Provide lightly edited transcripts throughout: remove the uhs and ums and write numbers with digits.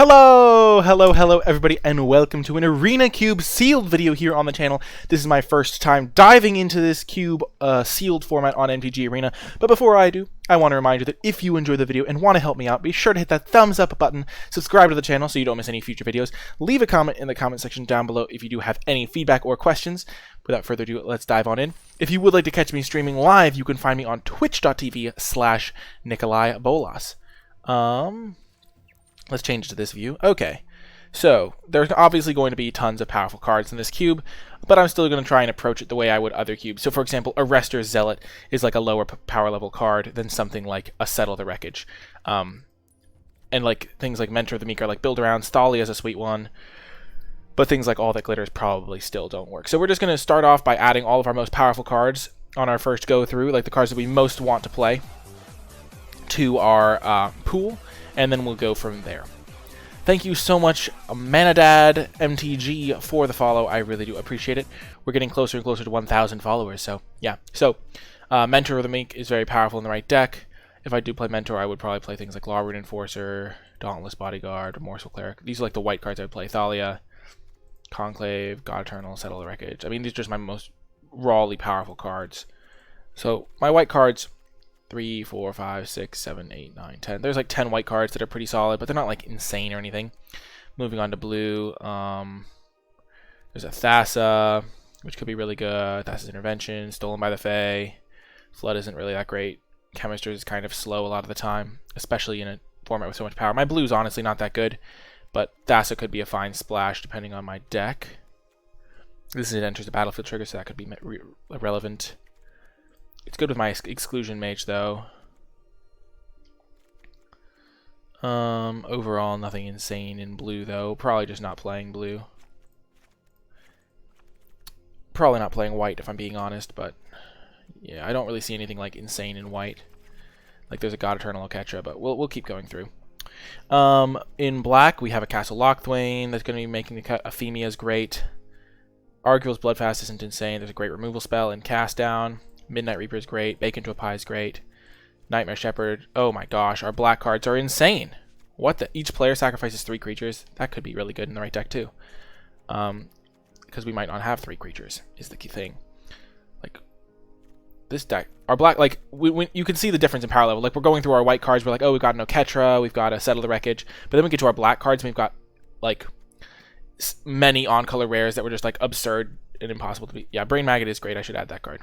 Hello everybody, and welcome to an Arena Cube sealed video here on the channel. This is my first time diving into this cube sealed format on MTG Arena, but before I do, I want to remind you that if you enjoy the video and want to help me out, be sure to hit that thumbs up button, subscribe to the channel so you don't miss any future videos, leave a comment in the comment section down below if you do have any feedback or questions. Without further ado, let's dive on in. If you would like to catch me streaming live, you can find me on twitch.tv/NicolaiBolas. Let's change to this view. Okay, so there's obviously going to be tons of powerful cards in this cube, but I'm still going to try and approach it the way I would other cubes. So for example, Arrestor's Zealot is like a lower power level card than something like a Settle the Wreckage. And like things like Mentor of the Meek are like build around. Thalia is a sweet one. But things like All That Glitters probably still don't work. So we're just going to start off by adding all of our most powerful cards on our first go through, like the cards that we most want to play, to our pool. And then we'll go from there. Thank you so much, Manadad MTG, for the follow. I really do appreciate it. We're getting closer and closer to 1,000 followers, so yeah. So, Mentor of the Meek is very powerful in the right deck. If I do play Mentor, I would probably play things like Law Rune Enforcer, Dauntless Bodyguard, Remorseful Cleric. These are like the white cards I would play. Thalia, Conclave, God Eternal, Settle the Wreckage. I mean, these are just my most rawly powerful cards. So, my white cards... 3, 4, 5, 6, 7, 8, 9, 10. There's like 10 white cards that are pretty solid, but they're not like insane or anything. Moving on to blue, there's a Thassa, which could be really good. Thassa's Intervention, Stolen by the Fae. Flood isn't really that great. Chemistry is kind of slow a lot of the time, especially in a format with so much power. My blue's honestly not that good, but Thassa could be a fine splash depending on my deck. This is it enters the battlefield trigger, so that could be relevant. It's good with my Exclusion Mage, though. Overall, nothing insane in blue, though. Probably just not playing blue. Probably not playing white, if I'm being honest, but... yeah, I don't really see anything, like, insane in white. Like, there's a God Eternal Oketra, but we'll keep going through. In black, we have a Castle Lochthwain that's going to be making the cut. Ephemia's great. Arguel's Bloodfast isn't insane. There's a great removal spell in Cast Down. Midnight Reaper is great. Bacon to a Pie is great. Nightmare Shepherd. Oh my gosh, our black cards are insane. What the? Each player sacrifices 3 creatures. That could be really good in the right deck too. Because we might not have 3 creatures is the key thing. Like this deck, our black, like you can see the difference in power level. Like we're going through our white cards. We're like, oh, we've got an Oketra, we've got a Settle the Wreckage. But then we get to our black cards, and we've got like many on-color rares that were just like absurd and impossible to beat. Yeah, Brain Maggot is great. I should add that card.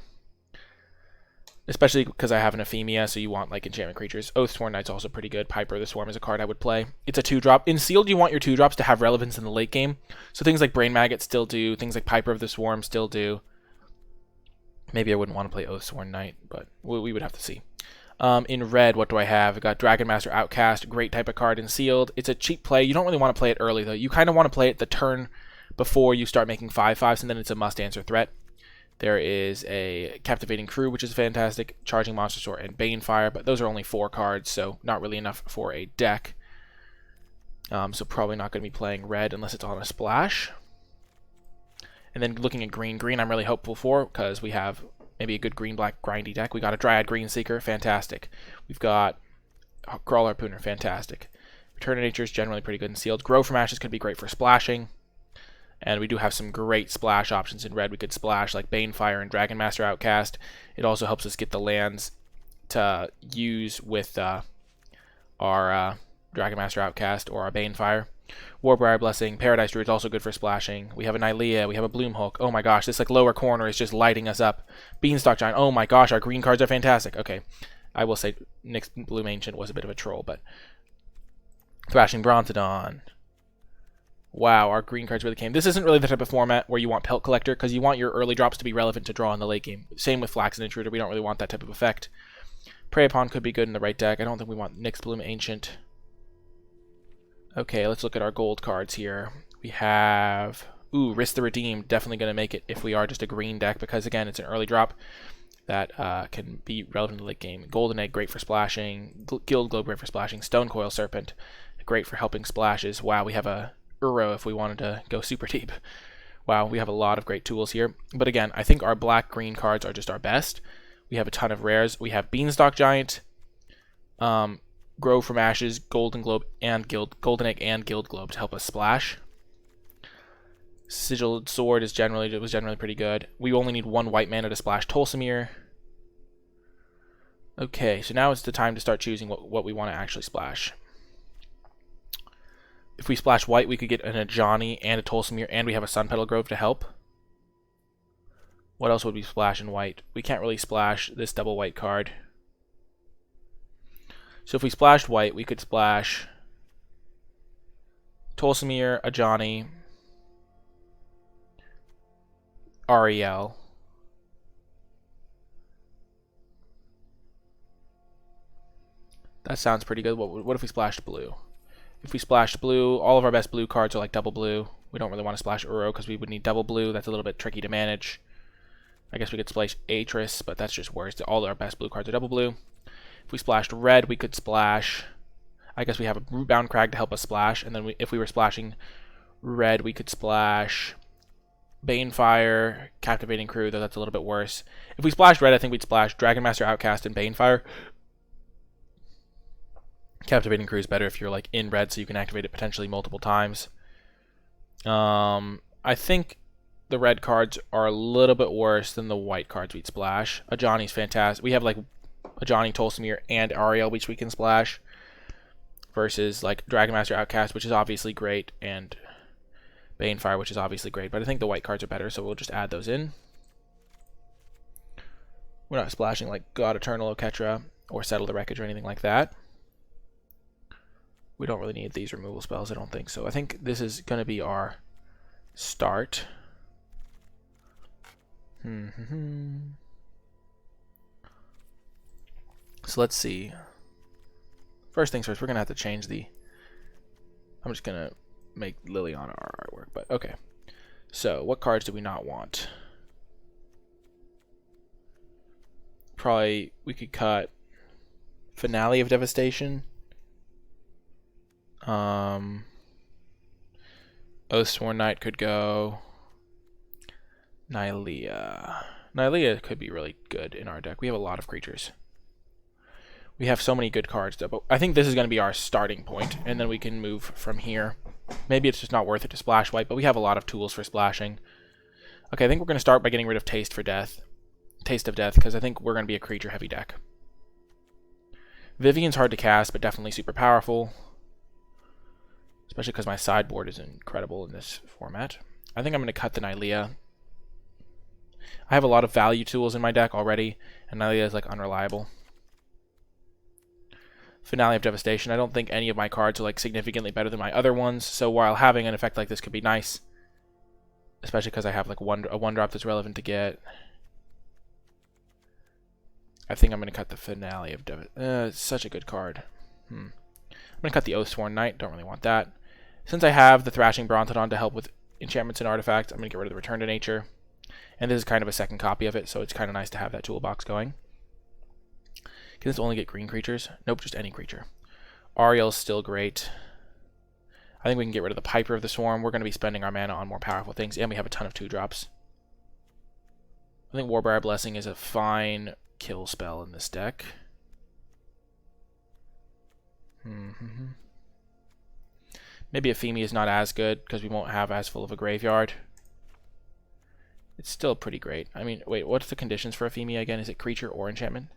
Especially because I have an Ephemia, so you want like enchantment creatures. Oathsworn Knight's also pretty good. Piper of the Swarm is a card I would play. It's a 2-drop. In Sealed, you want your 2-drops to have relevance in the late game. So things like Brain Maggot still do. Things like Piper of the Swarm still do. Maybe I wouldn't want to play Oathsworn Knight, but we would have to see. In red, what do I have? I've got Dragon Master Outcast. Great type of card in Sealed. It's a cheap play. You don't really want to play it early, though. You kind of want to play it the turn before you start making 5/5s, and then it's a must-answer threat. There is a Captivating Crew, which is fantastic, Charging Monster Sword, and Banefire, but those are only 4 cards, so not really enough for a deck. So probably not going to be playing red unless it's on a splash. And then looking at green, I'm really hopeful for, because we have maybe a good green-black grindy deck. We got a Dryad Greenseeker, fantastic. We've got Crawl Harpooner, fantastic. Return to Nature is generally pretty good in Sealed. Grow from Ashes could be great for splashing. And we do have some great splash options in red. We could splash like Banefire and Dragon Master Outcast. It also helps us get the lands to use with our Dragon Master Outcast or our Banefire. Warbriar Blessing, Paradise Druid is also good for splashing. We have a Nylea, we have a Bloomhulk. Oh my gosh, this like lower corner is just lighting us up. Beanstalk Giant, oh my gosh, our green cards are fantastic. Okay, I will say Nyx Bloom Ancient was a bit of a troll, but Thrashing Brontodon. Wow, our green cards really came. This isn't really the type of format where you want Pelt Collector, because you want your early drops to be relevant to draw in the late game. Same with Flaxen Intruder, we don't really want that type of effect. Prey Upon could be good in the right deck. I don't think we want Nyx Bloom Ancient. Okay, let's look at our gold cards here. We have... ooh, Risk the Redeemed. Definitely going to make it if we are just a green deck, because again, it's an early drop that can be relevant in the late game. Golden Egg, great for splashing. Guild Globe, great for splashing. Stonecoil Serpent, great for helping splashes. Wow, we have a Uro if we wanted to go super deep. Wow, we have a lot of great tools here. But again, I think our black-green cards are just our best. We have a ton of rares. We have Beanstalk Giant. Grow from Ashes, Golden Egg, and Guild Globe to help us splash. Sigiled Sword was generally pretty good. We only need 1 white mana to splash Tolsimir. Okay, so now it's the time to start choosing what we want to actually splash. If we splash white, we could get an Ajani and a Tolsimir, and we have a Sun Petal Grove to help. What else would we splash in white? We can't really splash this double white card. So if we splashed white, we could splash Tolsimir, Ajani, Ariel. That sounds pretty good. What if we splashed blue? If we splashed blue, all of our best blue cards are like double blue. We don't really want to splash Uro because we would need double blue. That's a little bit tricky to manage. I guess we could splash Atris, but that's just worse. All our best blue cards are double blue. If we splashed red, we could splash... I guess we have a Rootbound Crag to help us splash, and then if we were splashing red, we could splash Banefire, Captivating Crew, though that's a little bit worse. If we splashed red, I think we'd splash Dragon Master, Outcast, and Banefire. Captivating Crew is better if you're like in red, so you can activate it potentially multiple times. I think the red cards are a little bit worse than the white cards we'd splash. Ajani's fantastic. We have like Ajani, Tolsimir, and Ariel, which we can splash, versus like Dragon Master, Outcast, which is obviously great, and Banefire, which is obviously great. But I think the white cards are better, so we'll just add those in. We're not splashing like God Eternal, Oketra, or Settle the Wreckage or anything like that. We don't really need these removal spells, I don't think. So I think this is going to be our start. So let's see. First things first, we're going to have to change the... I'm just going to make Liliana our artwork, but okay. So what cards do we not want? Probably we could cut Finale of Devastation. Oathsworn Knight could go. Nylea could be really good in our deck. We have a lot of creatures. We have so many good cards, though, but I think this is going to be our starting point, and then we can move from here. Maybe it's just not worth it to splash white, but we have a lot of tools for splashing. Okay, I think we're going to start by getting rid of Taste of Death, because I think we're going to be a creature-heavy deck. Vivian's hard to cast, but definitely super powerful, especially because my sideboard is incredible in this format. I think I'm going to cut the Nylea. I have a lot of value tools in my deck already, and Nylea is like unreliable. Finale of Devastation. I don't think any of my cards are like significantly better than my other ones, so while having an effect like this could be nice, especially because I have like a 1-drop that's relevant to get, I think I'm going to cut the Finale of Devastation. It's such a good card. I'm going to cut the Oathsworn Knight. Don't really want that. Since I have the Thrashing Brontodon to help with enchantments and artifacts, I'm going to get rid of the Return to Nature. And this is kind of a second copy of it, so it's kind of nice to have that toolbox going. Can this only get green creatures? Nope, just any creature. Ariel's still great. I think we can get rid of the Piper of the Swarm. We're going to be spending our mana on more powerful things, and we have a ton of 2-drops. I think Warbriar Blessing is a fine kill spell in this deck. Maybe Ephemia is not as good, because we won't have as full of a graveyard. It's still pretty great. I mean, wait, what's the conditions for Ephemia again? Is it creature or enchantment?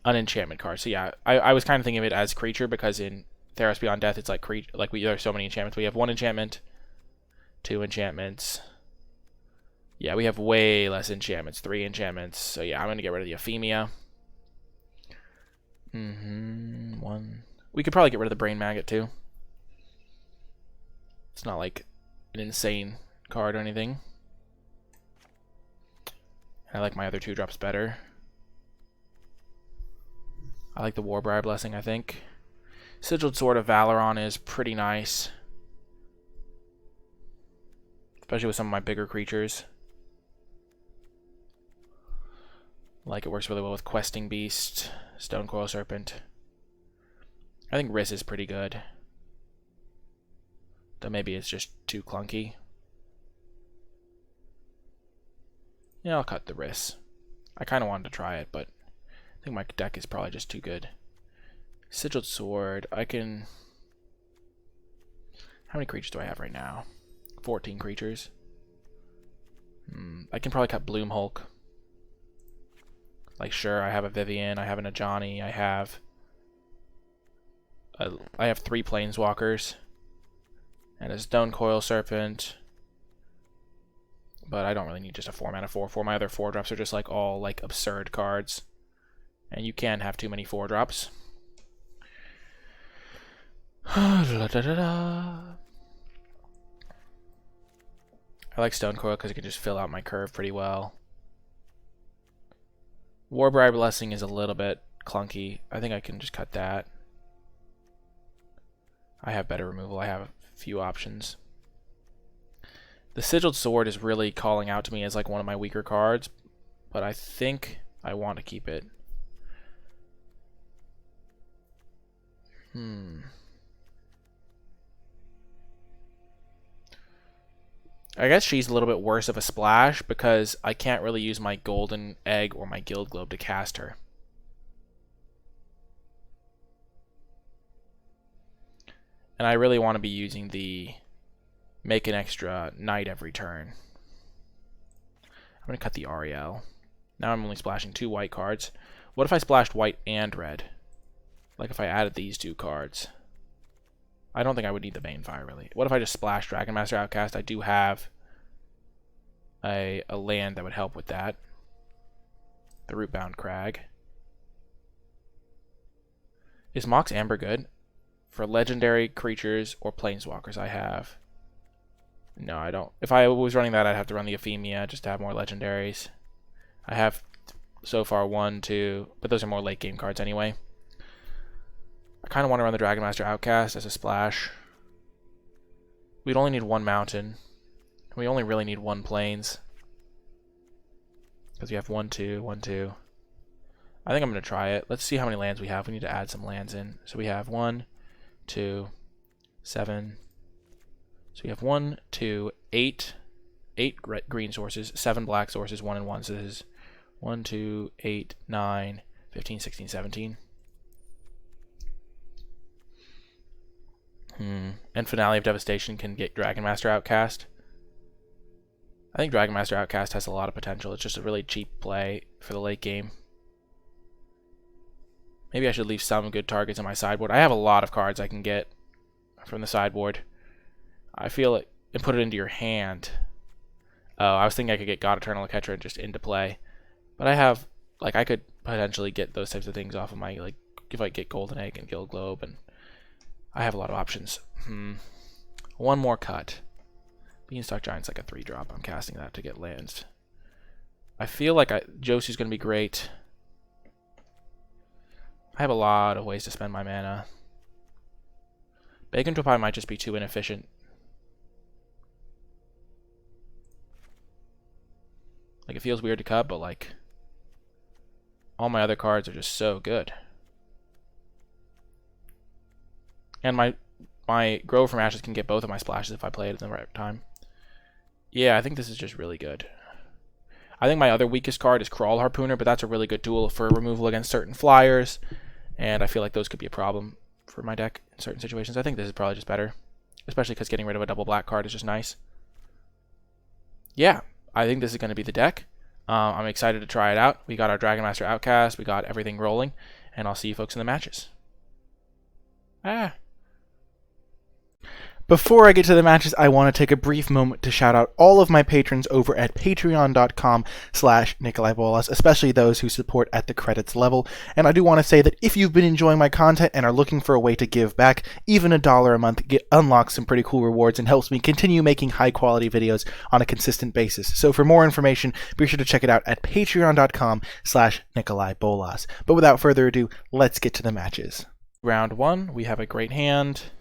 An enchantment card. So yeah, I was kind of thinking of it as creature because in Theros Beyond Death, it's like there are so many enchantments. We have 1 enchantment, 2 enchantments. Yeah, we have way less enchantments, 3 enchantments. So yeah, I'm going to get rid of the Ephemia. 1. We could probably get rid of the Brain Maggot too. It's not like an insane card or anything. I like my other 2-drops better. I like the Warbriar Blessing, I think. Sigiled Sword of Valoron is pretty nice, especially with some of my bigger creatures. Like, it works really well with Questing Beast, Stonecoil Serpent. I think Riss is pretty good, though maybe it's just too clunky. Yeah, I'll cut the Riss. I kind of wanted to try it, but I think my deck is probably just too good. Sigiled Sword. I can... How many creatures do I have right now? 14 creatures. I can probably cut Bloom Hulk. Like, sure, I have a Vivian, I have an Ajani, I have 3 Planeswalkers. And a Stone Coil Serpent. But I don't really need just a 4-mana 4/4. My other 4-drops are just like all like absurd cards. And you can't have too many 4-drops. I like Stone Coil because it can just fill out my curve pretty well. Warbriar Blessing is a little bit clunky. I think I can just cut that. I have better removal. I have a few options. The Sigiled Sword is really calling out to me as like one of my weaker cards, but I think I want to keep it. I guess she's a little bit worse of a splash because I can't really use my Golden Egg or my Guild Globe to cast her. And I really want to be using the make an extra night every turn. I'm going to cut the Ariel. Now I'm only splashing 2 white cards. What if I splashed white and red? Like if I added these 2 cards. I don't think I would need the Banefire, really. What if I just splashed Dragon Master Outcast? I do have a land that would help with that. The Rootbound Crag. Is Mox Amber good? For legendary creatures or planeswalkers I have. No, I don't. If I was running that, I'd have to run the Ephemia just to have more legendaries. I have so far 1, 2, but those are more late game cards anyway. I kind of want to run the Dragon Master Outcast as a splash. We'd only need 1 mountain. We only really need 1 plains. Because we have 1, 2, 1, 2. I think I'm going to try it. Let's see how many lands we have. We need to add some lands in. So we have 1, 2, 7. So we have 1, 2, 8. 8 green sources, 7 black sources, 1 and 1. So this is 1, 2, 8, 9, 15, 16, 17. And Finale of Devastation can get Dragon Master Outcast. I think Dragon Master Outcast has a lot of potential. It's just a really cheap play for the late game. Maybe I should leave some good targets on my sideboard. I have a lot of cards I can get from the sideboard. I feel it, and put it into your hand. Oh, I was thinking I could get God Eternal Ketra just into play. But I have, like, I could potentially get those types of things off of my, like, if I get Golden Egg and Guild Globe, and I have a lot of options. 1 more cut. Beanstalk Giant's like a 3-drop. I'm casting that to get lands. I feel like Josie's going to be great. I have a lot of ways to spend my mana. Bacon Pie might just be too inefficient. Like, it feels weird to cut, but like, all my other cards are just so good. And my Grow from Ashes can get both of my splashes if I play it at the right time. Yeah, I think this is just really good. I think my other weakest card is Crawl Harpooner, but that's a really good tool for removal against certain flyers. And I feel like those could be a problem for my deck in certain situations. I think this is probably just better. Especially because getting rid of a double black card is just nice. Yeah, I think this is going to be the deck. I'm excited to try it out. We got our Dragon Master Outcast. We got everything rolling. And I'll see you folks in the matches. Before I get to the matches, I want to take a brief moment to shout out all of my patrons over at patreon.com/NicolaiBolas, especially those who support at the credits level. And I do want to say that if you've been enjoying my content and are looking for a way to give back, even $1 a month unlocks some pretty cool rewards and helps me continue making high quality videos on a consistent basis. So for more information, be sure to check it out at patreon.com/NicolaiBolas. But without further ado, let's get to the matches. Round 1, we have a great hand.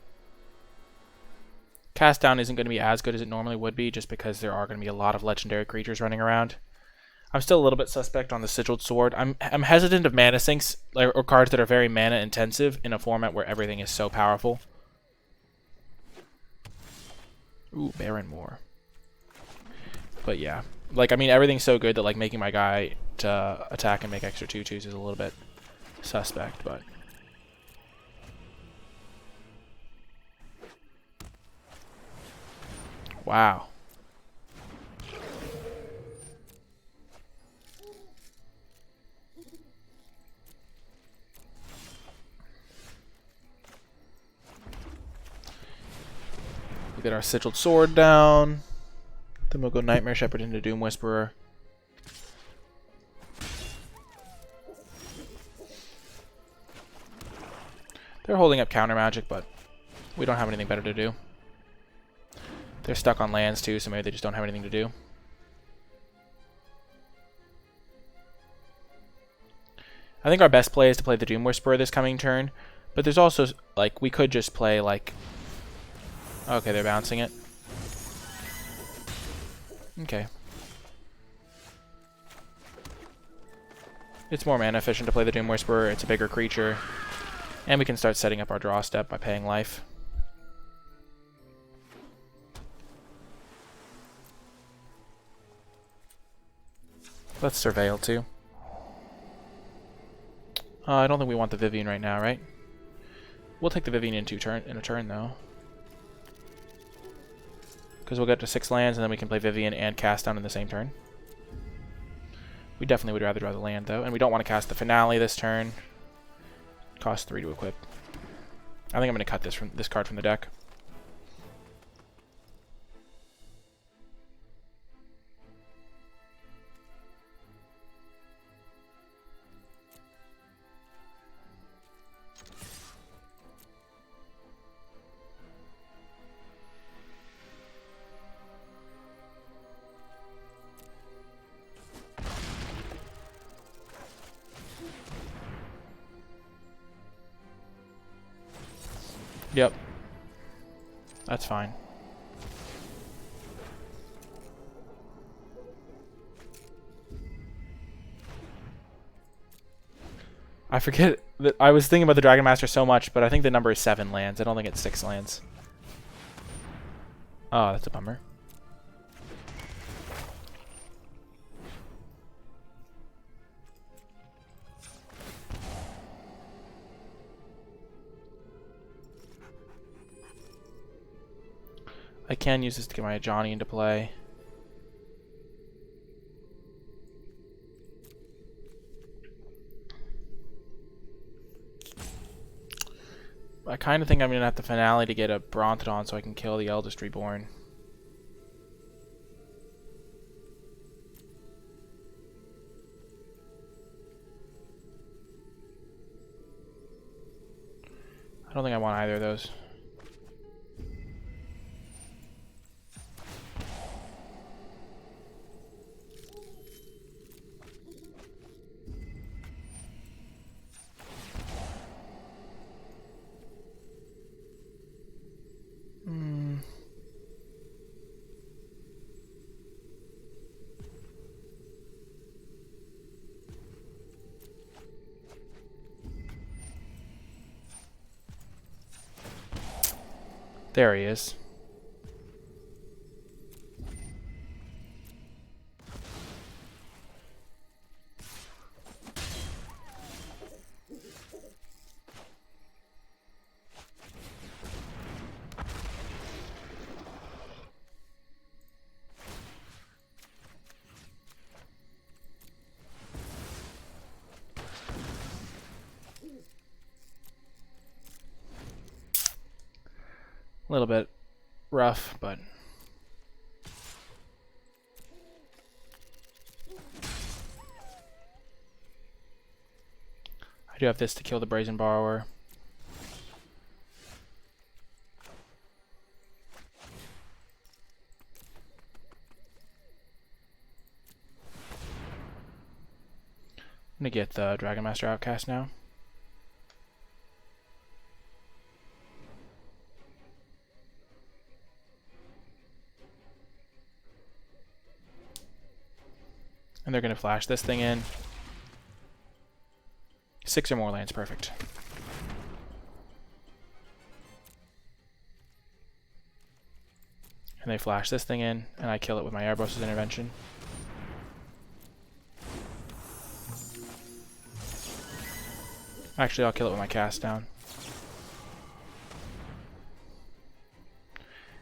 Cast Down isn't going to be as good as it normally would be, just because there are going to be a lot of legendary creatures running around. I'm still a little bit suspect on the Sigiled Sword. I'm hesitant of mana sinks, or cards that are very mana intensive in a format where everything is so powerful. Ooh, Barrenmoor. But yeah, like, I mean, everything's so good that like making my guy to attack and make extra 2/2s is a little bit suspect, but Wow. We get our Sigiled Sword down. Then we'll go Nightmare Shepherd into Doom Whisperer. They're holding up counter magic, but we don't have anything better to do. They're stuck on lands too, so maybe they just don't have anything to do. I think our best play is to play the Doom Whisperer this coming turn, but there's also, like, we could just play, like... Okay, they're bouncing it. Okay. It's more mana efficient to play the Doom Whisperer, it's a bigger creature, and we can start setting up our draw step by paying life. Let's Surveil too. I don't think we want the Vivian right now, right? We'll take the Vivian in a turn though. Because we'll get to 6 lands and then we can play Vivian and cast down in the same turn. We definitely would rather draw the land though, and we don't want to cast the Finale this turn. Costs 3 to equip. I think I'm going to cut this card from the deck. Yep. That's fine. I forget that I was thinking about the Dragon Master so much, but I think the number is 7 lands. I don't think it's 6 lands. Oh, that's a bummer. I can use this to get my Johnny into play. I kind of think I'm going to have the Finale to get a Brontodon so I can kill the Eldest Reborn. I don't think I want either of those. There he is. A little bit rough, but I do have this to kill the Brazen Borrower. I'm gonna get the Dragon Master Outcast now. And they're going to flash this thing in. 6 or more lands, perfect. And they flash this thing in, and I kill it with my Erebos' Intervention. Actually, I'll kill it with my cast down.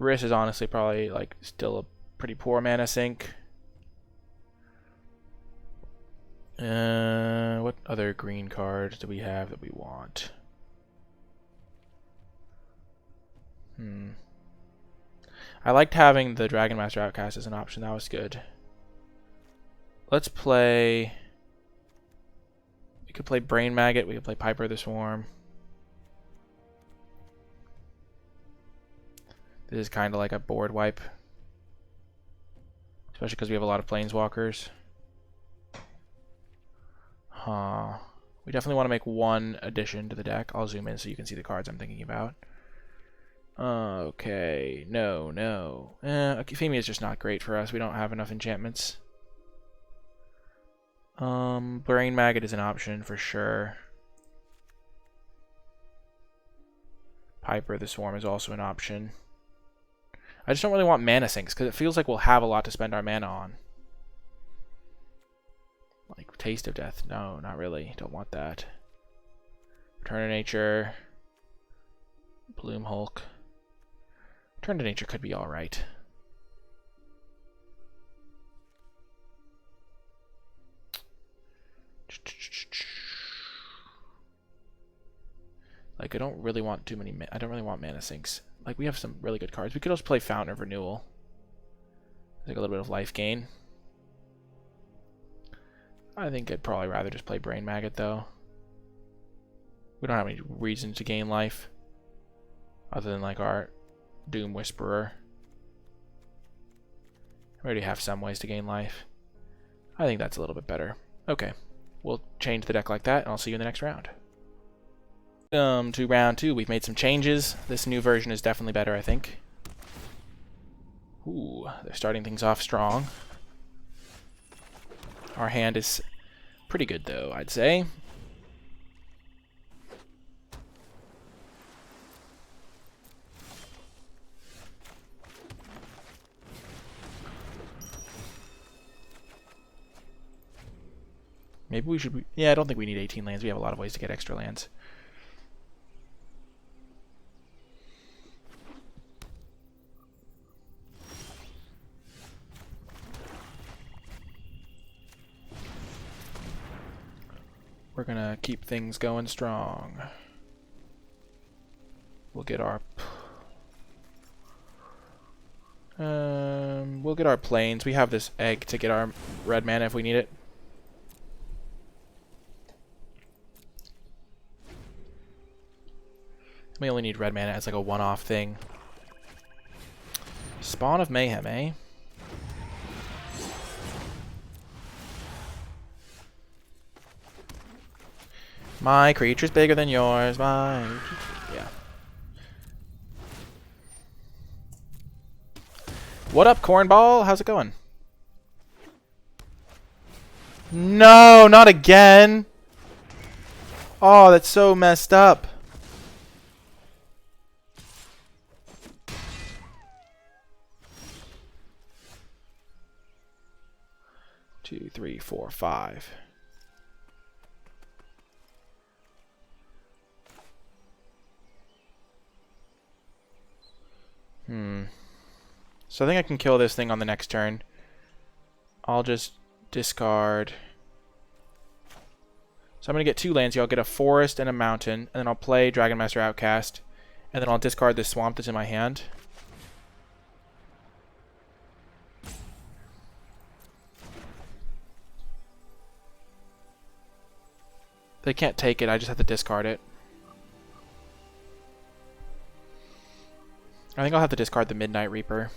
Riss is honestly probably like still a pretty poor mana sink. What other green cards do we have that we want? I liked having the Dragon Master Outcast as an option. That was good. Let's play... We could play Brain Maggot. We could play Piper the Swarm. This is kind of like a board wipe. Especially because we have a lot of Planeswalkers. Huh. We definitely want to make one addition to the deck. I'll zoom in so you can see the cards I'm thinking about. Okay. No. Euphemia is just not great for us. We don't have enough enchantments. Brain Maggot is an option for sure. Piper the Swarm is also an option. I just don't really want mana sinks because it feels like we'll have a lot to spend our mana on. Like Taste of Death. No, not really. Don't want that. Return to Nature. Bloom Hulk. Return to Nature could be alright. Like, I don't really want too many... I don't really want mana sinks. Like, we have some really good cards. We could also play Fountain of Renewal. Like a little bit of life gain. I think I'd probably rather just play Brain Maggot, though. We don't have any reason to gain life. Other than, like, our Doom Whisperer. We already have some ways to gain life. I think that's a little bit better. Okay. We'll change the deck like that, and I'll see you in the next round. To round 2, we've made some changes. This new version is definitely better, I think. Ooh, they're starting things off strong. Our hand is pretty good, though, I'd say. Maybe we should... Yeah, I don't think we need 18 lands. We have a lot of ways to get extra lands. We're gonna keep things going strong. We'll get our... we'll get our planes. We have this egg to get our red mana if we need it. We only need red mana as like a one-off thing. Spawn of Mayhem, eh? My creature's bigger than yours. Yeah. What up, Cornball? How's it going? No, not again. Oh, that's so messed up. Two, three, four, five. So I think I can kill this thing on the next turn. I'll just discard. So I'm going to get 2 lands here. I'll get a forest and a mountain. And then I'll play Dragon Master Outcast. And then I'll discard this swamp that's in my hand. They can't take it. I just have to discard it. I think I'll have to discard the Midnight Reaper.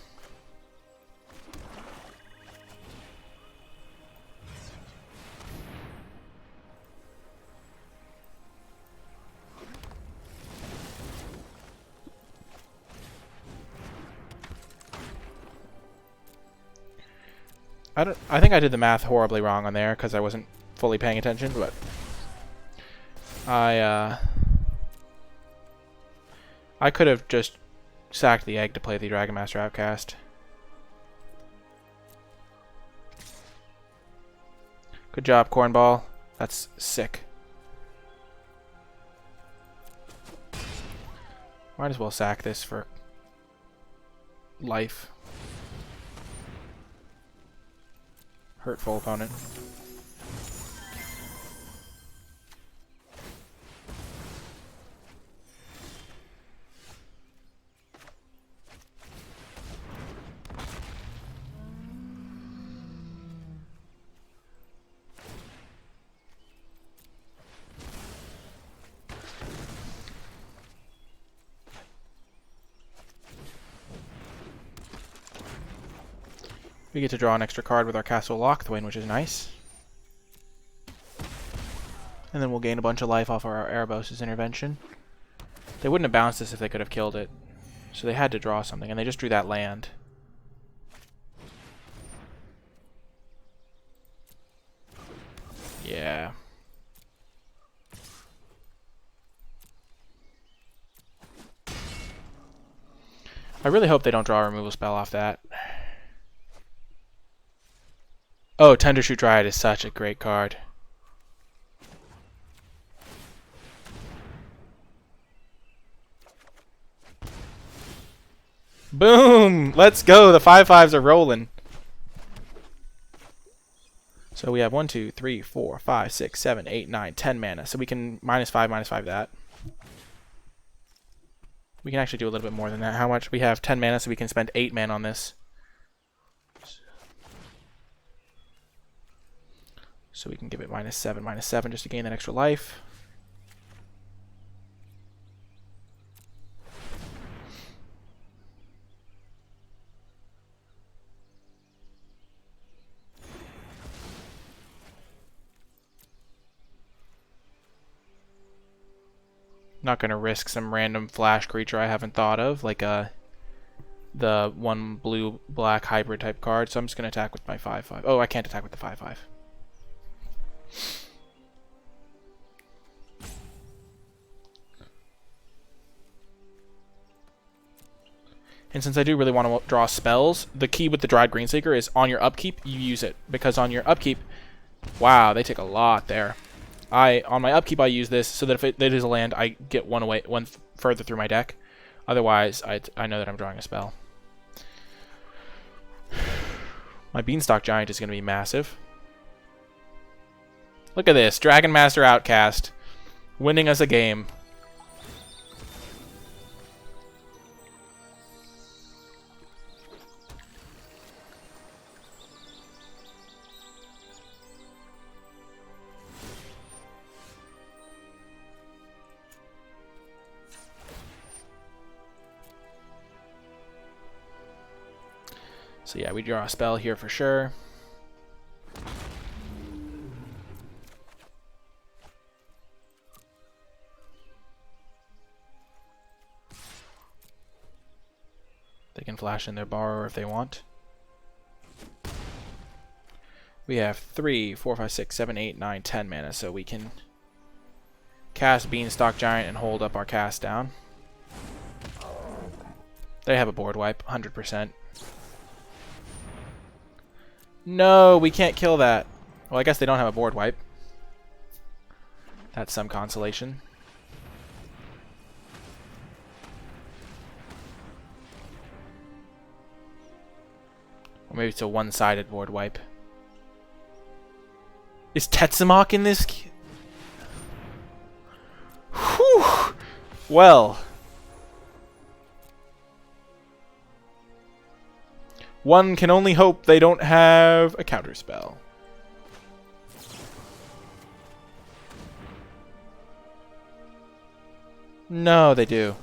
I think I did the math horribly wrong on there because I wasn't fully paying attention, but I could have just sacked the egg to play the Dragon Master Outcast. Good job, Cornball. That's sick. Might as well sack this for... life. Hurtful opponent. We get to draw an extra card with our Castle Lochthwain, which is nice. And then we'll gain a bunch of life off our Erebos' intervention. They wouldn't have bounced this if they could have killed it. So they had to draw something, and they just drew that land. Yeah. I really hope they don't draw a removal spell off that. Oh, Tendershoot Dryad is such a great card. Boom! Let's go! The 5/5s are rolling. So we have 1, 2, 3, 4, 5, 6, 7, 8, 9, 10 mana. So we can -5 that. We can actually do a little bit more than that. How much? We have 10 mana, so we can spend 8 mana on this. So we can give it -7 just to gain that extra life. Not going to risk some random flash creature I haven't thought of, like the 1 blue-black hybrid type card. So I'm just going to attack with my 5/5. Oh, I can't attack with the 5/5. And since I do really want to draw spells, the key with the Dried Greenseeker is on your upkeep, you use it. Because on your upkeep, wow, they take a lot there. On my upkeep, I use this so that if it is a land, I get one further through my deck. Otherwise, I know that I'm drawing a spell. My Beanstalk Giant is going to be massive. Look at this, Dragon Master Outcast, winning us a game. So yeah, we draw a spell here for sure. They can flash in their borrower if they want. We have 3, 4, 5, 6, 7, 8, 9, 10 mana, so we can cast Beanstalk Giant and hold up our cast down. They have a board wipe, 100%. No, we can't kill that. Well, I guess they don't have a board wipe. That's some consolation. Or maybe it's a one-sided board wipe. Is Tetsamok in this? Whew! Well. One can only hope they don't have a counterspell. No, they do.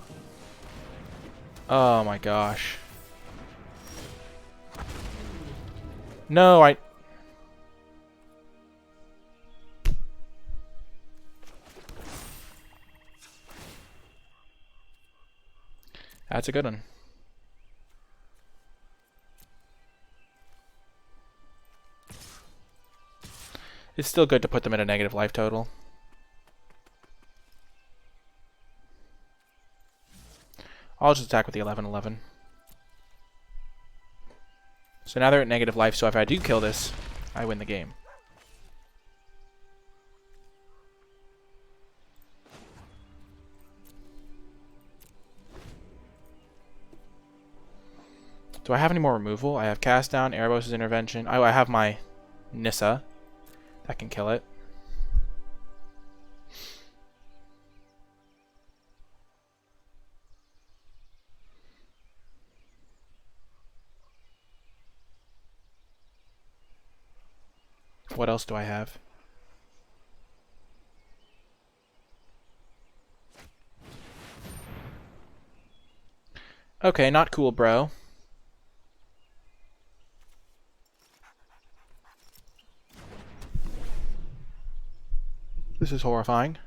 Oh my gosh. No, That's a good one. It's still good to put them at a negative life total. I'll just attack with the 11/11. So now they're at negative life, so if I do kill this, I win the game. Do I have any more removal? I have Cast Down, Erebos' Intervention. Oh, I have my Nissa. That can kill it. What else do I have? Okay, not cool, bro. This is horrifying.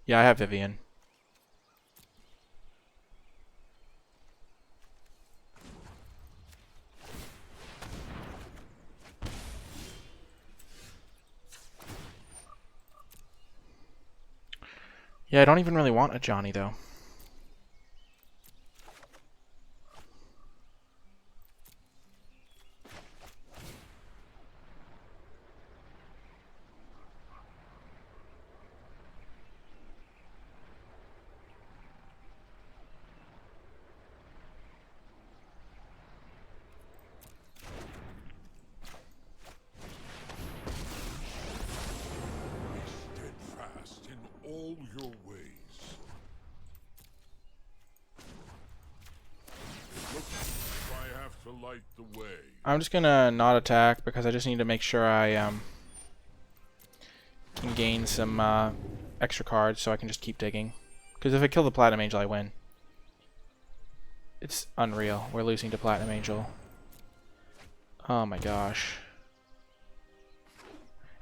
Yeah, I have Vivian. Yeah, I don't even really want a Johnny, though. Steadfast in all your ways. Look, if I have to light the way. I'm just gonna not attack because I just need to make sure I can gain some extra cards so I can just keep digging. Because if I kill the Platinum Angel, I win. It's unreal. We're losing to Platinum Angel. Oh my gosh.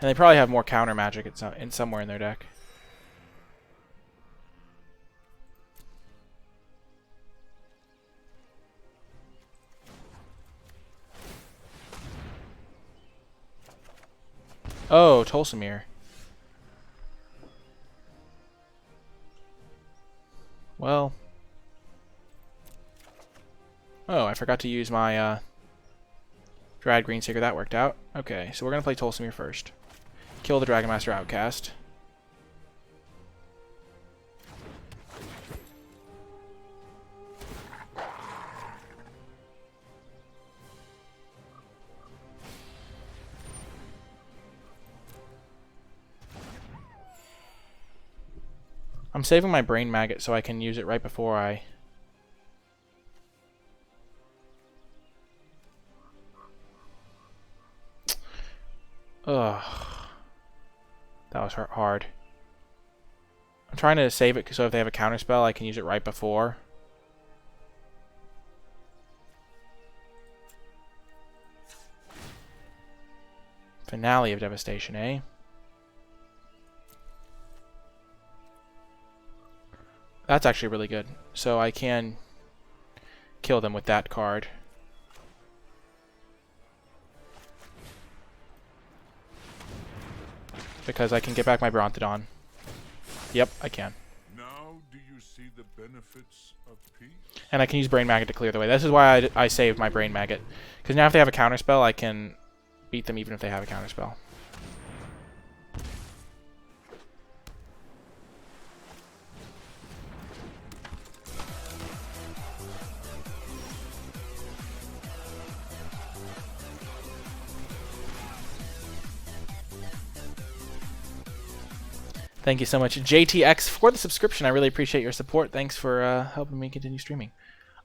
And they probably have more counter magic in somewhere in their deck. Oh, Tolsimir. Well. Oh, I forgot to use my Dryad Greenseeker. That worked out. Okay, so we're going to play Tolsimir first. Kill the Dragon Master Outcast. I'm saving my Brain Maggot so I can use it right before I... Ugh. That was hard. I'm trying to save it so if they have a counterspell, I can use it right before. Finale of Devastation, eh? That's actually really good. So I can kill them with that card. Because I can get back my Brontodon. Yep, I can. Now do you see the benefits of peace? And I can use Brain Maggot to clear the way. This is why I saved my Brain Maggot. Because now if they have a counterspell, I can beat them even if they have a counterspell. Thank you so much, JTX, for the subscription. I really appreciate your support. Thanks for helping me continue streaming.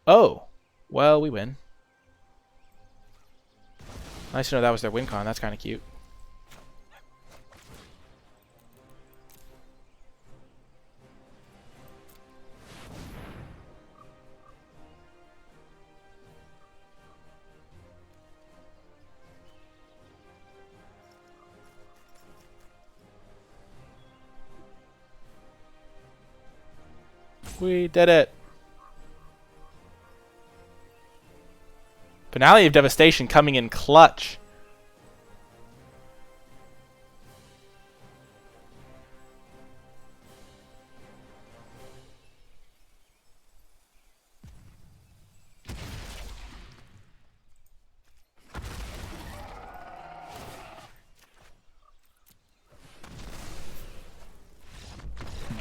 Oh, well, we win. Nice to know that was their win con. That's kind of cute. We did it. Finale of Devastation coming in clutch.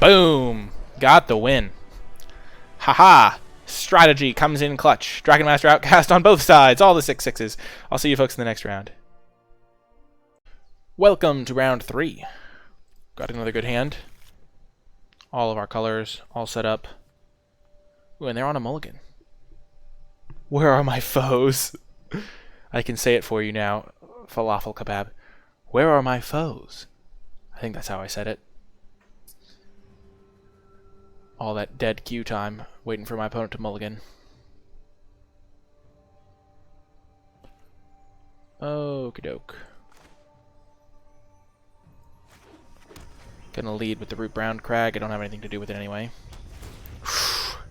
Boom. Got the win. Haha. strategy comes in clutch. Dragon Master outcast on both sides. All the 6/6s. I'll see you folks in the next round. Welcome to round 3. Got another good hand. All of our colors all set up. Ooh, and they're on a mulligan. Where are my foes? I can say it for you now. Falafel kebab. Where are my foes? I think that's how I said it. All that dead queue time, waiting for my opponent to mulligan. Okie doke. Gonna lead with the Root Brown Crag. I don't have anything to do with it anyway.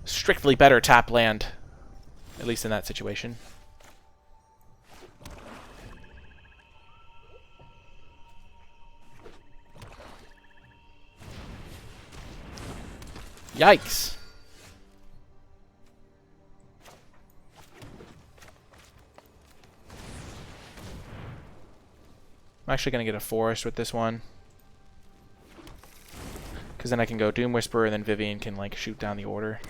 Strictly better tap land. At least in that situation. Yikes. I'm actually going to get a forest with this one. Because then I can go Doom Whisperer and then Vivian can like shoot down the order.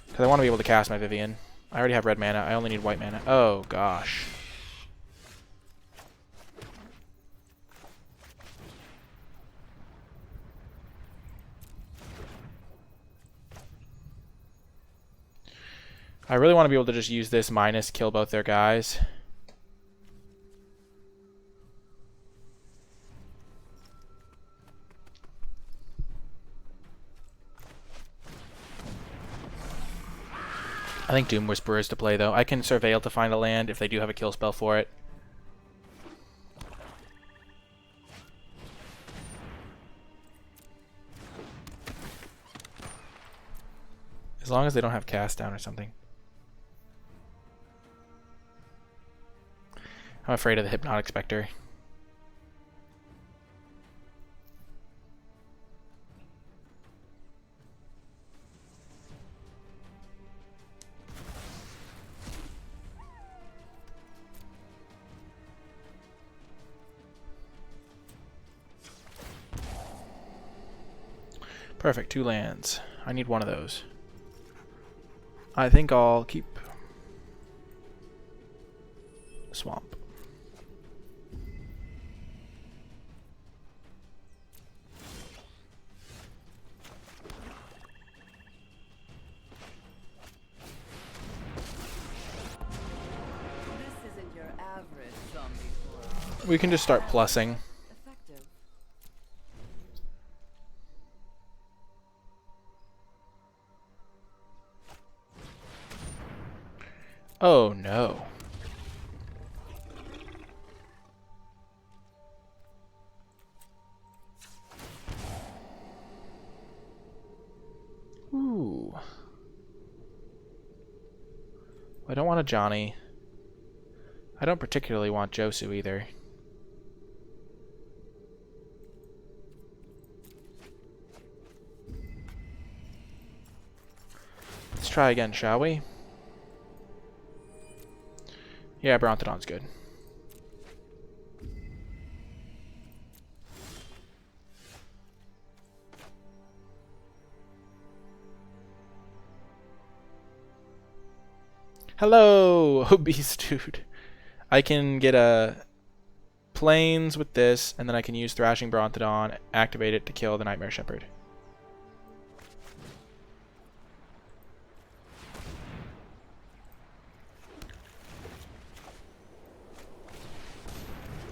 Because I want to be able to cast my Vivian. I already have red mana. I only need white mana. Oh gosh. I really want to be able to just use this minus, kill both their guys. I think Doom Whisperer is to play, though. I can Surveil to find a land if they do have a kill spell for it. As long as they don't have cast down or something. I'm afraid of the Hypnotic Spectre. Perfect, 2 lands. I need one of those. I think I'll keep Swamp. This isn't your average zombie horde. We can just start plussing. Effective. Oh no. Ooh. I don't want a Johnny. I don't particularly want Josu either. Let's try again, shall we? Yeah, Brontodon's good. Hello, obese dude. I can get a Plains with this, and then I can use Thrashing Brontodon, activate it to kill the Nightmare Shepherd.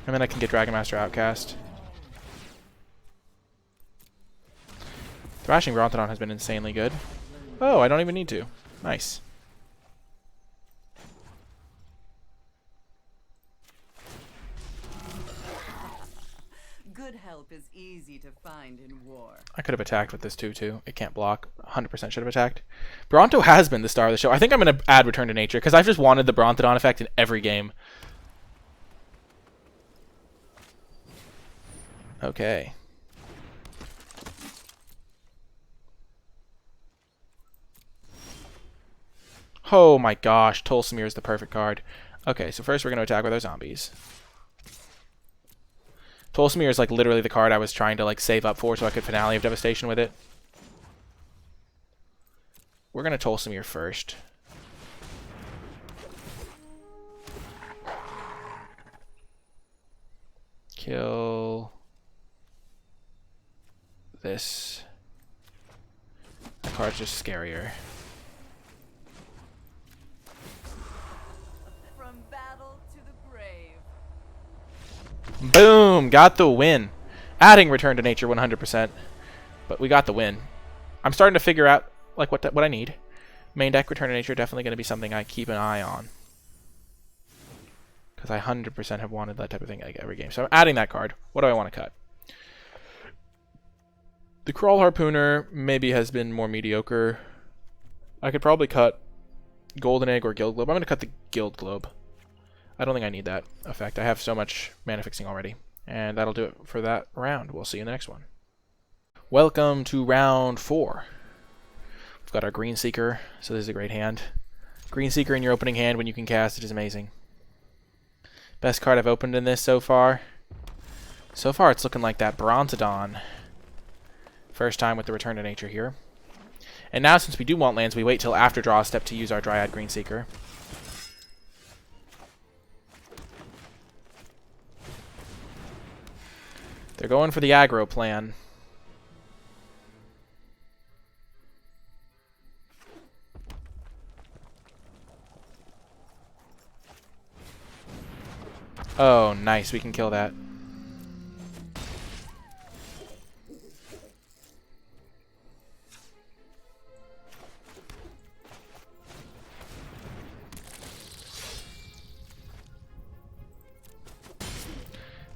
And then I can get Dragon Master Outcast. Thrashing Brontodon has been insanely good. Oh, I don't even need to. Nice. Good help is easy to find in war. I could have attacked with this 2/2. It can't block. 100% should have attacked. Bronto has been the star of the show. I think I'm going to add Return to Nature because I've just wanted the Brontodon effect in every game. Okay. Oh my gosh, Tolsimir is the perfect card. Okay, so first we're going to attack with our zombies. Tolsimir is like literally the card I was trying to like save up for so I could Finale of Devastation with it. we're going to Tolsimir first. Kill this. That card's just scarier. From battle to the grave. Boom! Got the win. Adding Return to Nature 100%. But we got the win. I'm starting to figure out like what I need. Main deck Return to Nature definitely going to be something I keep an eye on. Because I 100% have wanted that type of thing like every game. So I'm adding that card. What do I want to cut? The Crawl Harpooner maybe has been more mediocre. I could probably cut Golden Egg or Guild Globe. I'm going to cut the Guild Globe. I don't think I need that effect. I have so much mana fixing already. And that'll do it for that round. We'll see you in the next one. Welcome to round 4. We've got our Green Seeker, so this is a great hand. Green Seeker in your opening hand when you can cast it is amazing. Best card I've opened in this so far. So far it's looking like that Bronzodon. First time with the Return to Nature here. And now since we do want lands, we wait till after draw step to use our Dryad Green Seeker. They're going for the aggro plan. Oh, nice. We can kill that.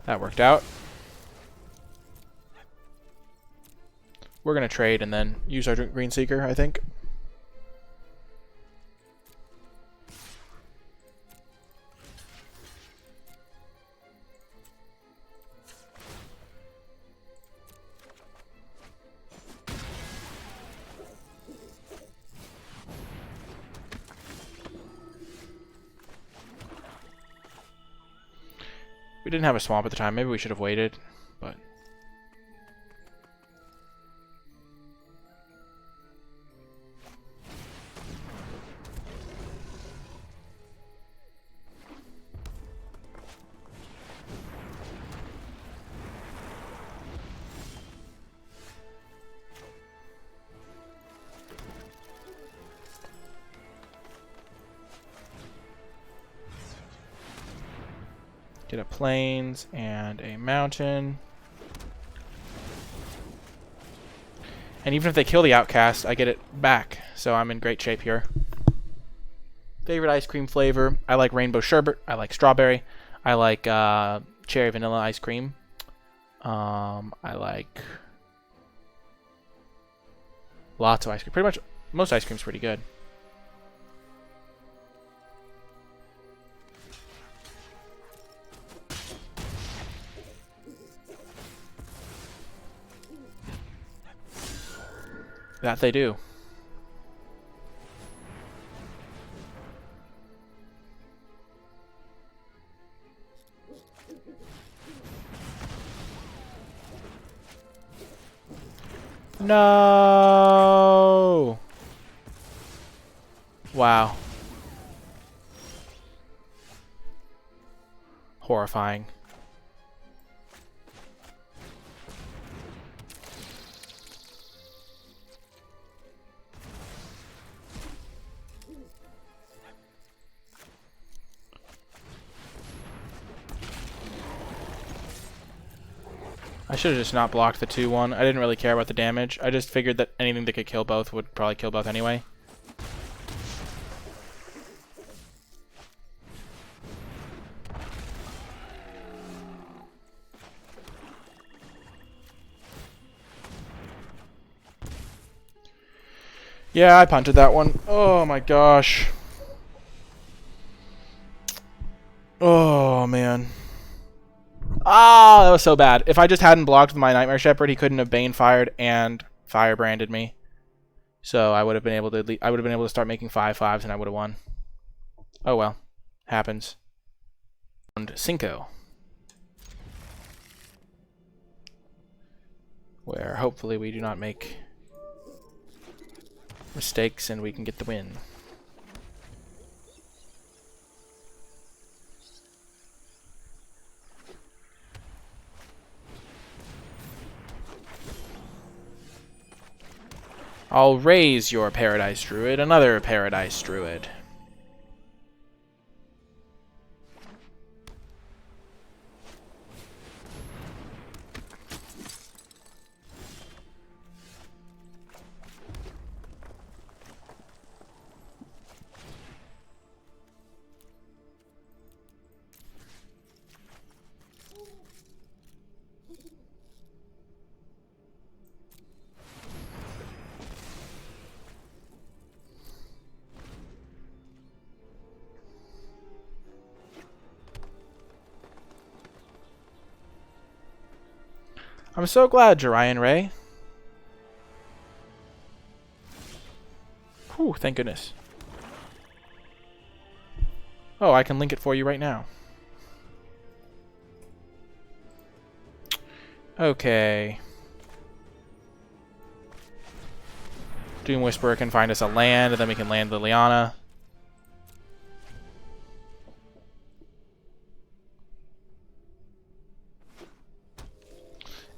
That worked out. We're going to trade and then use our Green Seeker, I think. We didn't have a swamp at the time. Maybe we should have waited, but... Get a plains and a mountain. And even if they kill the outcast, I get it back. So I'm in great shape here. Favorite ice cream flavor. I like rainbow sherbet. I like strawberry. I like cherry vanilla ice cream. I like lots of ice cream. Pretty much most ice cream's pretty good. That they do. No! Wow. Horrifying. I should have just not blocked the 2-1. I didn't really care about the damage. I just figured that anything that could kill both would probably kill both anyway. Yeah, I punted that one. Oh my gosh. Oh man. Ah, that was so bad. If I just hadn't blocked with my Nightmare Shepherd, he couldn't have Bane fired and firebranded me. So I would have been able to start making 5/5s and I would have won. Oh well. Happens. And Cinco. Where hopefully we do not make mistakes and we can get the win. I'll raise your Paradise Druid, another Paradise Druid. I'm so glad, Jorian Ray. Whew, thank goodness. Oh, I can link it for you right now. Okay. Doom Whisperer can find us a land, and then we can land Liliana.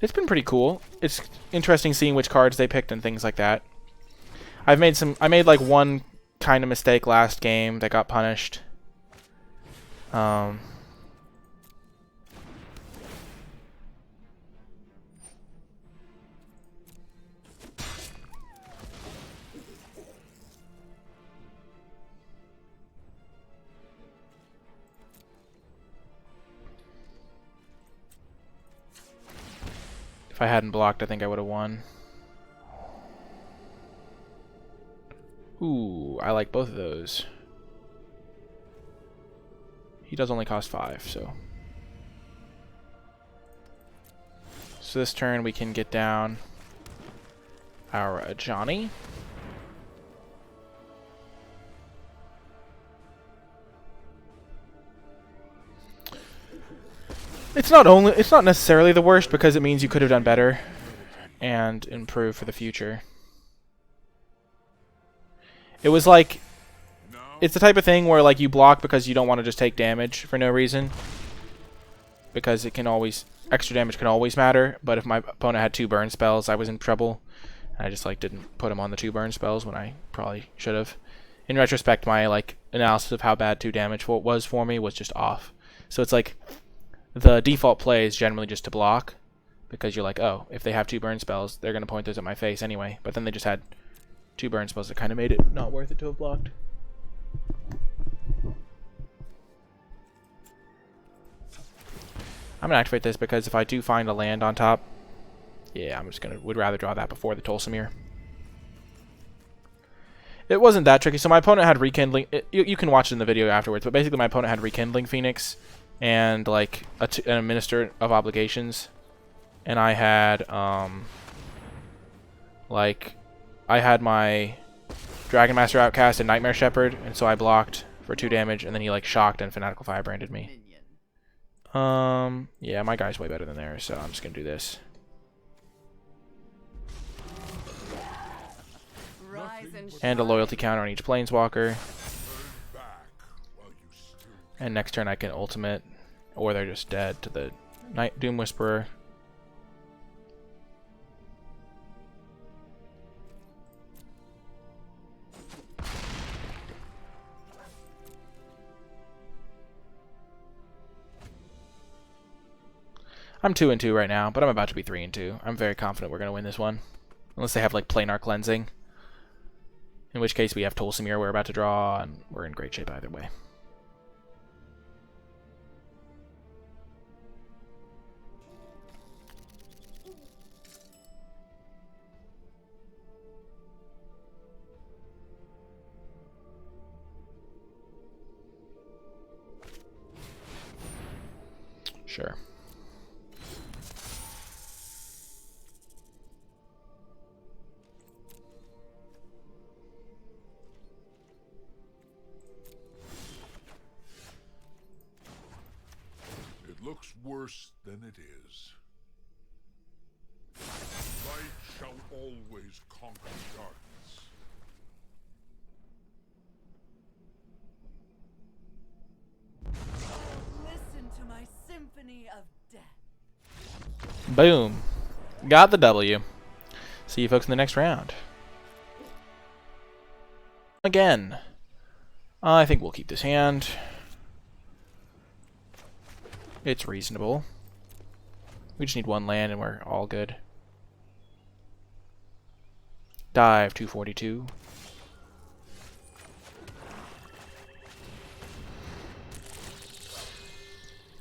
It's been pretty cool. It's interesting seeing which cards they picked and things like that. I made like one kind of mistake last game that got punished. If I hadn't blocked, I think I would have won. Ooh, I like both of those. He does only cost 5, so. So this turn we can get down our Ajani. It's not necessarily the worst because it means you could have done better and improve for the future. It was like, it's the type of thing where like you block because you don't want to just take damage for no reason, because it can always, extra damage can always matter. But if my opponent had 2 burn spells, I was in trouble. I just like didn't put him on the 2 burn spells when I probably should have. In retrospect, my like analysis of how bad 2 damage was for me was just off. So it's like the default play is generally just to block, because you're like, oh, if they have 2 burn spells, they're gonna point those at my face anyway. But then they just had 2 burn spells that kind of made it not worth it to have blocked. I'm gonna activate this because if I do find a land on top, yeah, would rather draw that before the Tolsimir. It wasn't that tricky. So my opponent had Rekindling. You can watch it in the video afterwards, but basically my opponent had Rekindling Phoenix and like an Minister of Obligations, and I had I had my Dragon Master Outcast and Nightmare Shepherd, and so I blocked for 2 damage, and then he like shocked and Fanatical Firebranded me. Yeah, my guy's way better than theirs, so I'm just gonna do this. And a loyalty counter on each Planeswalker. And next turn I can ultimate, or they're just dead to the Doom Whisperer. I'm 2-2 right now, but I'm about to be 3-2. I'm very confident we're going to win this one. Unless they have like Planar Cleansing. In which case we have Tolsimir we're about to draw, and we're in great shape either way. Sure. Looks worse than it is. Light shall always conquer darkness. symphony of death. Boom. Got the W. See you folks in the next round. Again. I think we'll keep this hand. It's reasonable. We just need one land and we're all good. Dive 242.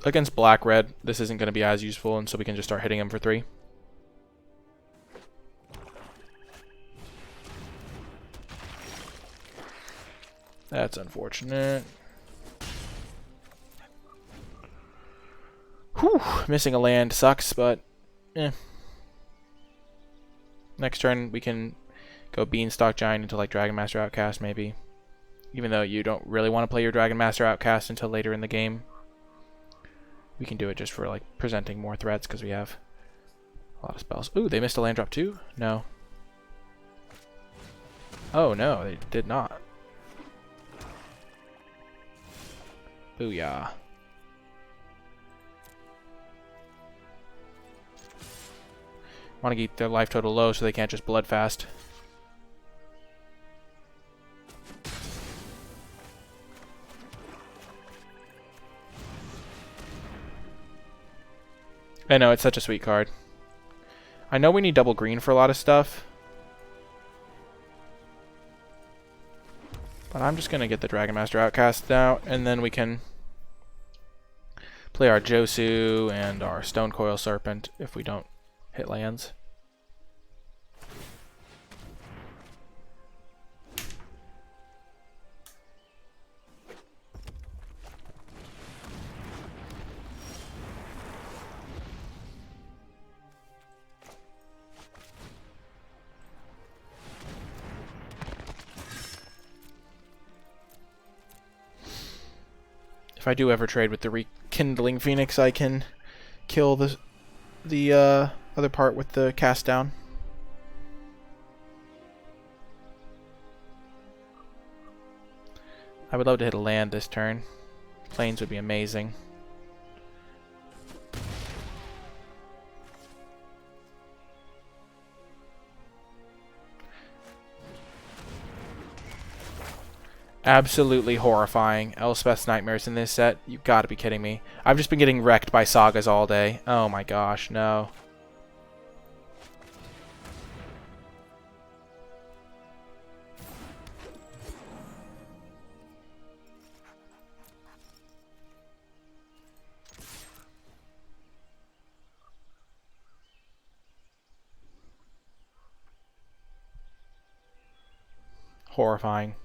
Against black-red, this isn't going to be as useful, and so we can just start hitting him for 3. That's unfortunate. Whew, missing a land sucks, but next turn we can go Beanstalk Giant into like Dragon Master Outcast maybe. Even though you don't really want to play your Dragon Master Outcast until later in the game. We can do it just for like presenting more threats because we have a lot of spells. Ooh, they missed a land drop too? No. Oh no, they did not. Booyah. Want to keep their life total low so they can't just blood fast. I know, it's such a sweet card. I know we need double green for a lot of stuff. But I'm just going to get the Dragon Master Outcast out, and then we can play our Josu and our Stone Coil Serpent if we don't hit lands. If I do ever trade with the Rekindling Phoenix, I can kill the other part with the cast down. I would love to hit a land this turn. Plains would be amazing. Absolutely horrifying. Elspeth's Nightmares in this set. You gotta be kidding me. I've just been getting wrecked by sagas all day. Oh my gosh, no. Horrifying.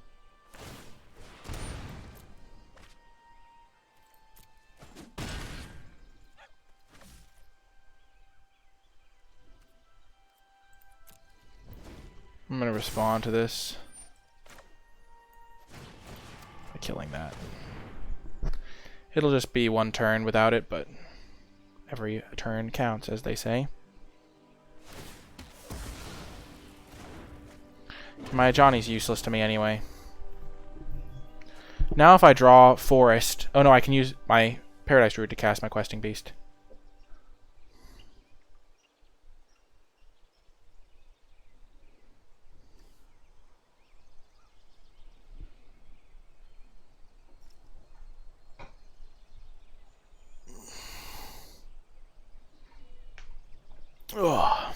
I'm going to respond to this by killing that. It'll just be one turn without it, but every turn counts, as they say. My Johnny's useless to me anyway. Now if I draw Forest... Oh no, I can use my Paradise Druid to cast my Questing Beast. Ugh.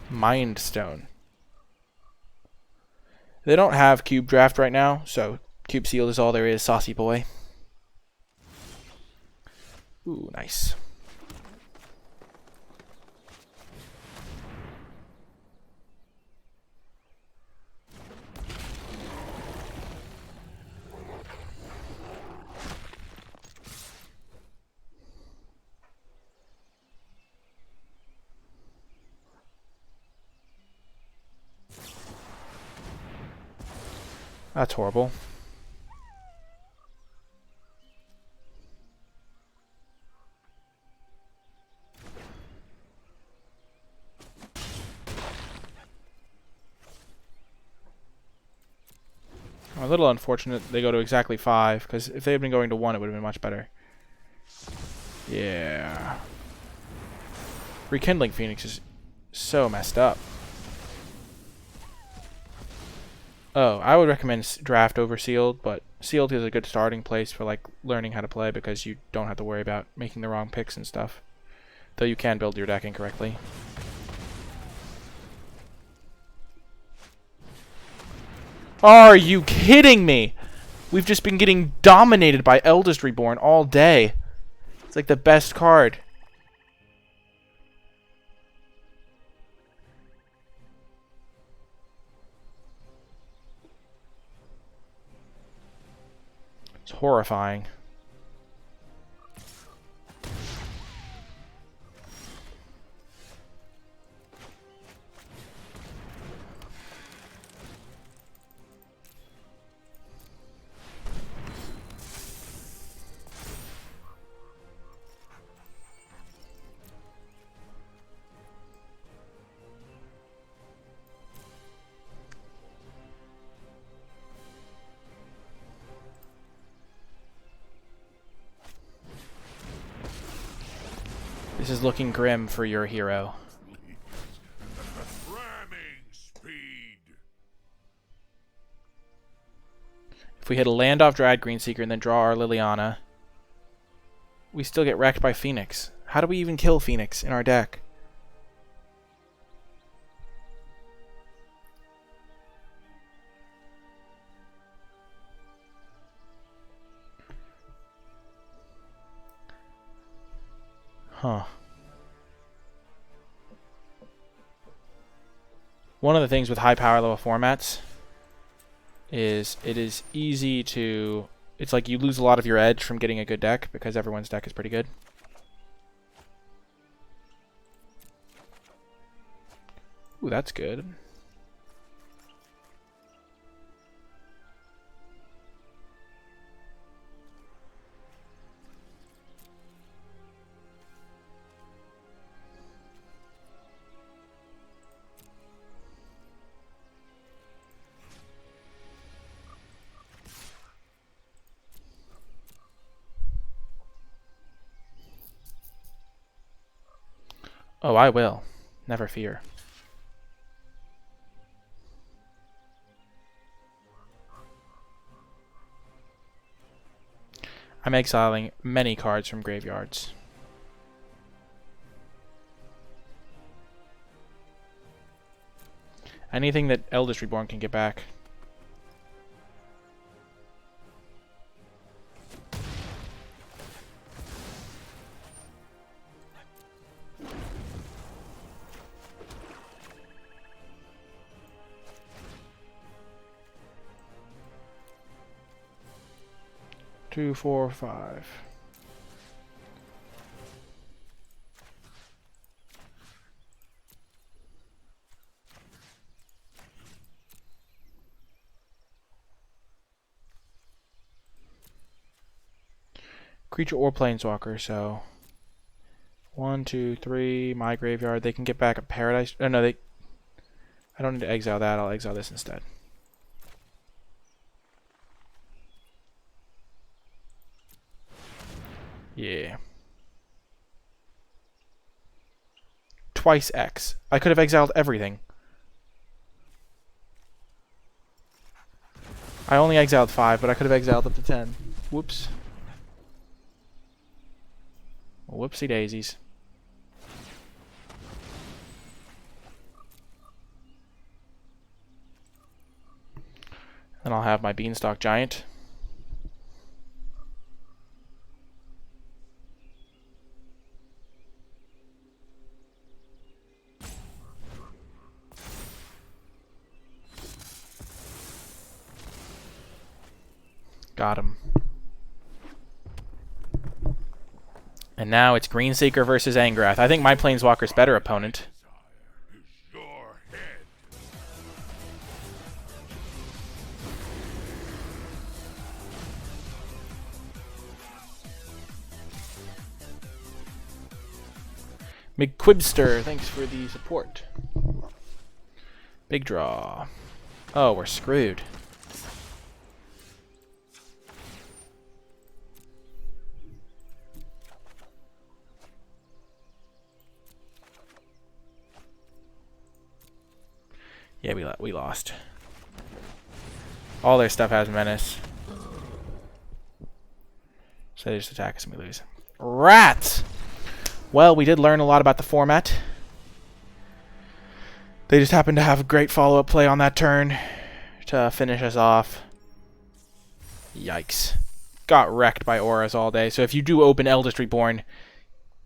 Mind Stone. They don't have Cube Draft right now, so Cube Seal is all there is, saucy boy. Ooh, nice. That's horrible. A little unfortunate they go to exactly 5, because if they had been going to 1, it would have been much better. Yeah. Rekindling Phoenix is so messed up. Oh, I would recommend draft over sealed, but sealed is a good starting place for like learning how to play because you don't have to worry about making the wrong picks and stuff. Though you can build your deck incorrectly. Are you kidding me? We've just been getting dominated by Eldest Reborn all day. It's like the best card. It's horrifying. This is looking grim for your hero. Ramming speed. If we hit a land off Dryad Greenseeker and then draw our Liliana, we still get wrecked by Phoenix. How do we even kill Phoenix in our deck? Huh. One of the things with high power level formats is it is easy to... It's like you lose a lot of your edge from getting a good deck because everyone's deck is pretty good. Ooh, that's good. Oh, I will. Never fear. I'm exiling many cards from graveyards. Anything that Eldest Reborn can get back. Two, four, five. Creature or planeswalker, so 1, 2, 3, my graveyard. They can get back a paradise. Oh, no, they... I don't need to exile that. I'll exile this instead. Yeah. Twice X. I could have exiled everything. I only exiled 5, but I could have exiled up to 10. Whoops. Whoopsie daisies. Then I'll have my Beanstalk Giant. Got him. And now it's Greenseeker versus Angrath. I think my Planeswalker's better opponent. Your head. McQuibster, thanks for the support. Big draw. Oh, we're screwed. Yeah, we lost. All their stuff has menace. So they just attack us and we lose. Rats! Well, we did learn a lot about the format. They just happened to have a great follow-up play on that turn to finish us off. Yikes. Got wrecked by auras all day. So if you do open Eldest Reborn,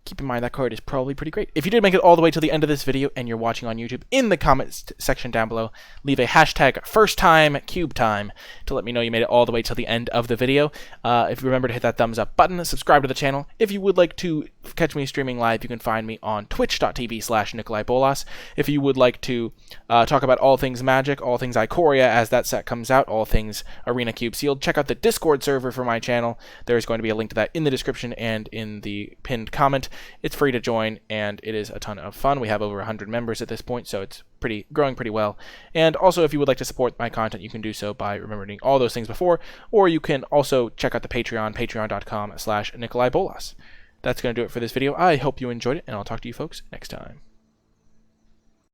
keep in mind that card is probably pretty great. If you did make it all the way to the end of this video and you're watching on YouTube, in the comments section down below, leave a hashtag #FirstTimeCubeTime to let me know you made it all the way till the end of the video. If you remember to hit that thumbs up button, subscribe to the channel. If you would like to catch me streaming live, you can find me on twitch.tv/NicolaiBolas. If you would like to talk about all things Magic, all things Ikoria as that set comes out, all things Arena Cube Sealed, check out the Discord server for my channel. There's going to be a link to that in the description and in the pinned comment. It's free to join, and it is a ton of fun. We have over 100 members at this point, so it's growing pretty well. And also, if you would like to support my content, you can do so by remembering all those things before, or you can also check out the Patreon, patreon.com/NicolaiBolas. That's going to do it for this video. I hope you enjoyed it, and I'll talk to you folks next time.